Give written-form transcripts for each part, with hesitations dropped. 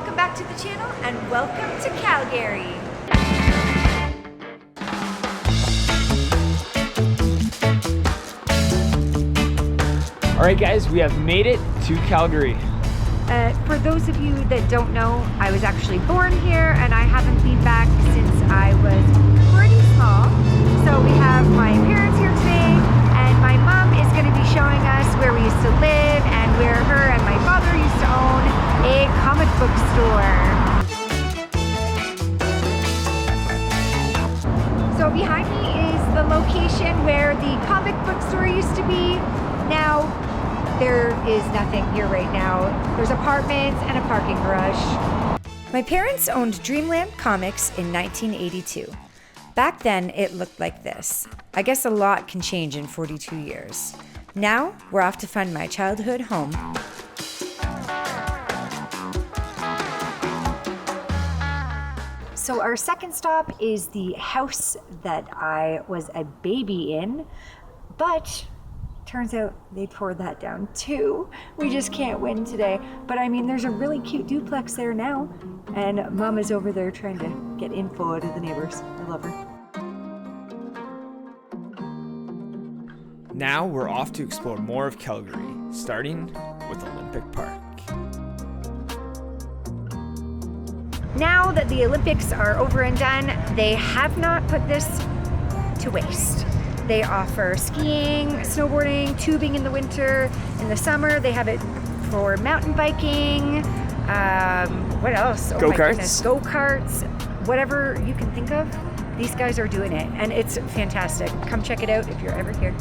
welcome back to the channel and welcome to Calgary. All right guys, we have made it to Calgary. For those of you that don't know, I was actually born here and I haven't been back since I was pretty small. So we have my parents here today and my mom is going to be showing us where we used to live and where her and my father used to own a comic book store. So behind me is the location where the comic book store used to be. Now, there is nothing here right now. There's apartments and a parking garage. My parents owned Dreamland Comics in 1982. Back then, it looked like this. I guess a lot can change in 42 years. Now, we're off to find my childhood home. So our second stop is the house that I was a baby in, but turns out they tore that down too. We just can't win today. But I mean, there's a really cute duplex there now, and Mom is over there trying to get info out of the neighbors. I love her. Now we're off to explore more of Calgary, starting with Olympic Park. Now that the Olympics are over and done, they have not put this to waste. They offer skiing, snowboarding, tubing in the winter. In the summer, they have it for mountain biking. What else? Go-karts. My goodness, go-karts. Whatever you can think of, these guys are doing it, and it's fantastic. Come check it out if you're ever here.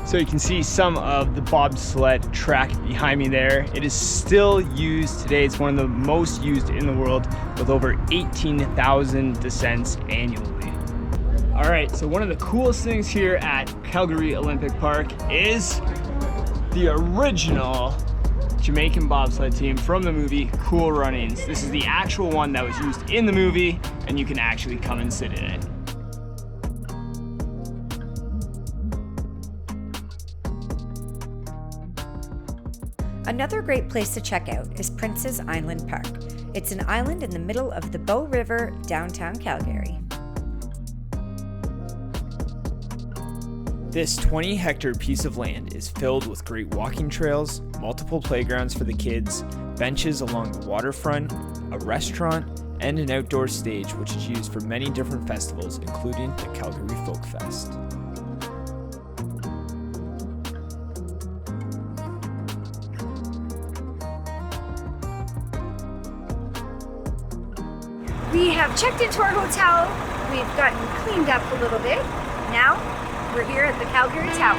So you can see some of the bobsled track behind me there. It is still used today. It's one of the most used in the world with over 18,000 descents annually. All right, so one of the coolest things here at Calgary Olympic Park is the original Jamaican bobsled team from the movie Cool Runnings. This is the actual one that was used in the movie, and you can actually come and sit in it. Another great place to check out is Prince's Island Park. It's an island in the middle of the Bow River, downtown Calgary. This 20-hectare piece of land is filled with great walking trails, multiple playgrounds for the kids, benches along the waterfront, a restaurant, and an outdoor stage which is used for many different festivals, including the Calgary Folk Fest. We have checked into our hotel. We've gotten cleaned up a little bit. Now, we're here at the Calgary Tower.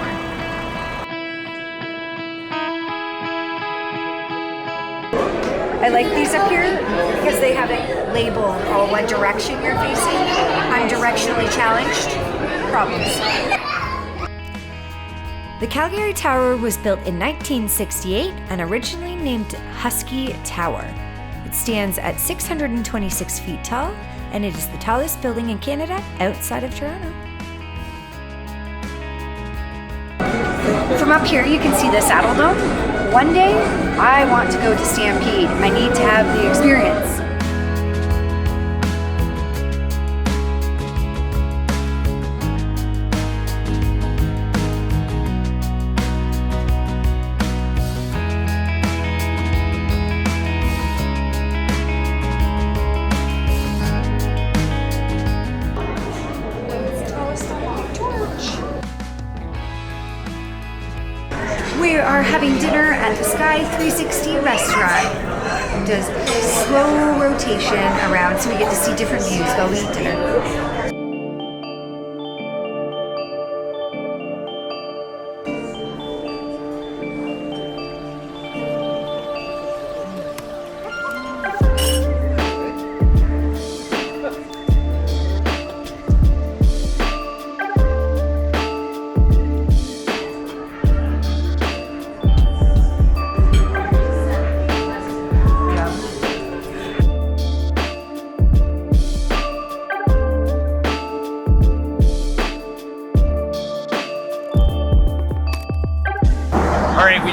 I like these up here because they have it labeled all what direction you're facing. I'm directionally challenged. Problems. The Calgary Tower was built in 1968 and originally named Husky Tower. It stands at 626 feet tall, and it is the tallest building in Canada outside of Toronto. From up here, you can see the Saddle Dome. One day, I want to go to Stampede. I need to have the experience. We are having dinner at the Sky 360 restaurant. It does slow rotation around so we get to see different views while we eat dinner.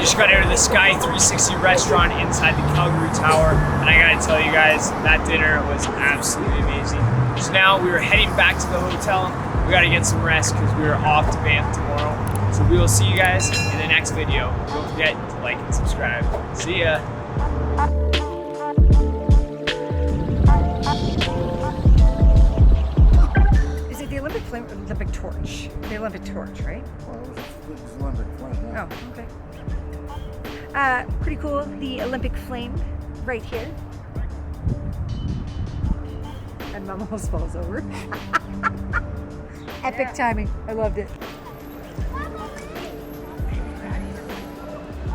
just got out of the Sky 360 restaurant inside the Calgary Tower, and I gotta tell you guys, that dinner was absolutely amazing. So now we are heading back to the hotel. We gotta get some rest because we are off to Banff tomorrow. So we will see you guys in the next video. Don't forget to like and subscribe. See ya. Is it the Olympic flame, Olympic torch? The Olympic torch, right? Well, it was Olympic flame, yeah. Oh, okay. Pretty cool. The Olympic flame right here. And Mom almost falls over. Epic timing. I loved it.